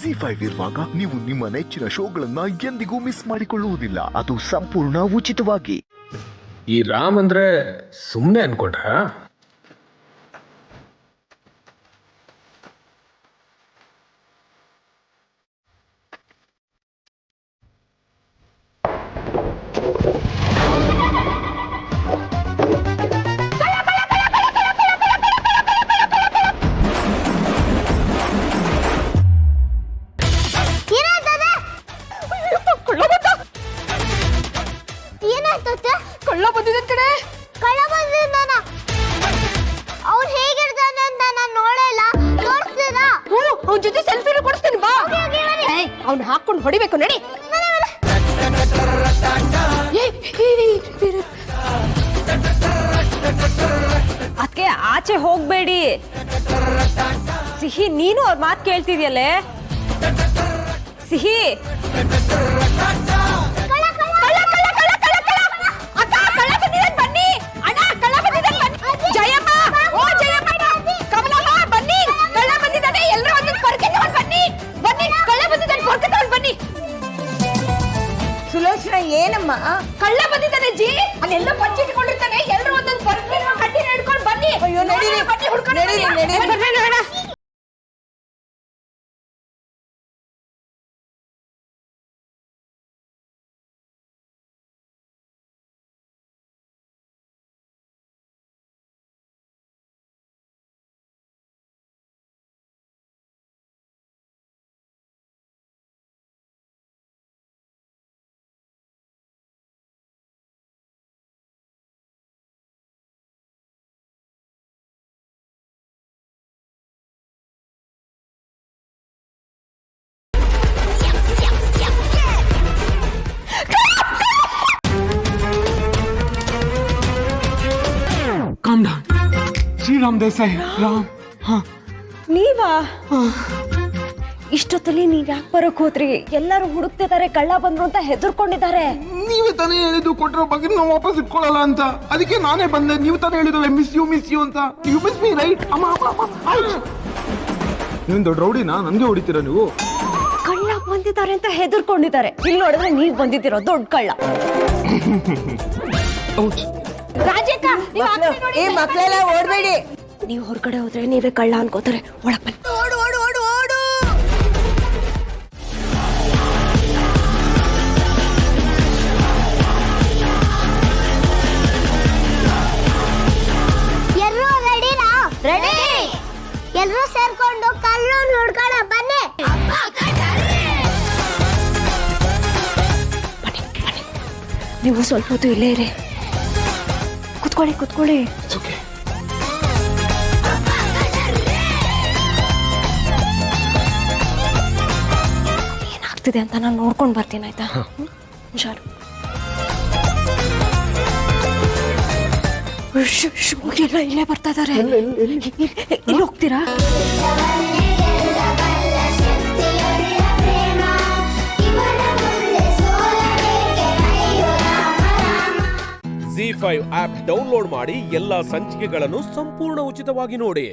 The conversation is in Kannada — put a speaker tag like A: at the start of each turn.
A: ZEE5 ಇರುವಾಗ ನೀವು ನಿಮ್ಮ ನೆಚ್ಚಿನ ಶೋಗಳನ್ನ ಎಂದಿಗೂ ಮಿಸ್ ಮಾಡಿಕೊಳ್ಳುವುದಿಲ್ಲ. ಅದು ಸಂಪೂರ್ಣ ಉಚಿತವಾಗಿ.
B: ಈ ರಾಮ್ ಅಂದ್ರೆ ಸುಮ್ಮನೆ ಅನ್ಕೊಂಡ್ರ?
C: ಕಳ್ಳ ಬಂದಿದೆ ಕಡೆ. ಕಳ್ಳ ಬಂದಿದ್ದಾನ. ಅವ್ನು ಹೇಗಿರ್ತಾನೆ ಅಂತ ನಾನು ನೋಡಲ್ಲ. ತೋರಿಸ್ತೀರಾ? ಅವನ ಜೊತೆ ಸೆಲ್ಫಿ ಕೊಡಿಸ್ತೀನಿ ಬಾ. ಅವ್ನು ಹಾಕೊಂಡು ಹೊಡಿಬೇಕು ನಡಿ.
D: ಅದಕ್ಕೆ ಆಚೆ ಹೋಗ್ಬೇಡಿ. ಸಿಹಿ, ನೀನು ಅವ್ರ ಮಾತು ಕೇಳ್ತಿದ್ಯಲ್ಲೇ. ಸಿಹಿ,
C: ಸುಲೋಚನಾ ಏನಮ್ಮ?
D: ಕಳ್ಳ ಬಂದಿದ್ದಾನೆ ಜಿ. ಅಲ್ಲೆಲ್ಲ ಪಚ್ಚಿಟ್ಕೊಂಡಿರ್ತಾನೆ. ಎಲ್ಲರೂ ಒಂದೊಂದು ಕಟ್ಟಿನ ಹಿಡ್ಕೊಂಡು ಬನ್ನಿ.
C: ಅಯ್ಯೋ ನಡೀರಿ, ನಡೀರಿ.
B: Calm down. ಶ್ರೀರಾಮ್ ದೇಸಾಯಿ. ರಾಮ್.
D: ನೀವಾ? ಇಷ್ಟೊತ್ತಲ್ಲಿ ನೀವ್ ಯಾಕೆ ಬರೋಕ್ ಹೋದ್ರಿ? ಎಲ್ಲರೂ ಹುಡುಕ್ತಿದ್ದಾರೆ, ಕಳ್ಳ ಬಂದ್ರು ಅಂತ ಹೆದರ್ಕೊಂಡಿದ್ದಾರೆ.
E: ನೀವೇ ತಾನೇ ಹೇಳಿದ್ದು ಕೊಟ್ಟಿರೋ ಬಗ್ಗೆ ನಾವು ವಾಪಸ್ ಇಟ್ಕೊಳ್ಳಲ್ಲ ಅಂತ. ಅದಕ್ಕೆ ನಾನೇ ಬಂದೆ. ನೀವು ತಾನೇ ಹೇಳಿದ್ರಲ್ಲ ಮಿಸ್ ಯು ಅಂತ. You miss me right? ನೀವು ದೊಡ್ಡ ರೌಡಿನಾ? ನನ್ಗೆ ಹೊಡಿತೀರಾ ನೀವು?
D: ಕಳ್ಳ ಬಂದಿದ್ದಾರೆ ಅಂತ ಹೆದರ್ಕೊಂಡಿದ್ದಾರೆ. ಇಲ್ಲಿ ನೋಡಿದ್ರೆ ನೀವ್ ಬಂದಿದ್ದೀರೋ ದೊಡ್ಡ ಕಳ್ಳ. ರಾಜೇಕ,
C: ಈ ಮಕ್ಕಳೆಲ್ಲ ಓಡ್ಬೇಡಿ.
D: ನೀವು ಹೊರಗಡೆ ಹೋದ್ರೆ ನೀವೇ ಕಳ್ಳ ಅನ್ಕೋತಾರೆ. ಒಳಗ್ ಬನ್ನಿ.
C: ಓಡು ಓಡು ಓಡು ಓಡು. ಎಲ್ಲರೂ ರೆಡಿನಾ? ರೆಡಿ. ಎಲ್ಲರೂ ಸೇರ್ಕೊಂಡು ಕಲ್ಲು ನೋಡ್ಕೊಳ್ಳ ಬನ್ನಿ.
D: ನೀವು ಸ್ವಲ್ಪ ಹೊತ್ತು ಇಲ್ಲೇ ಇರಿ. ಕುತ್ಕೊಳ್ಳಿ. ಏನಾಗ್ತಿದೆ ಅಂತ ನಾನು ನೋಡ್ಕೊಂಡು ಬರ್ತೀನಿ, ಆಯ್ತಾ? ಹುಷಾರು. ಎಲ್ಲ ಇಲ್ಲೇ ಬರ್ತಾ ಇದಾರೆ. ಇಲ್ಲಿ ಹೋಗ್ತೀರಾ?
F: ZEE5 ಆಪ್ ಡೌನ್ಲೋಡ್ ಮಾಡಿ ಎಲ್ಲಾ ಸಂಚಿಕೆಗಳನ್ನು ಸಂಪೂರ್ಣ ಉಚಿತವಾಗಿ ನೋಡಿ.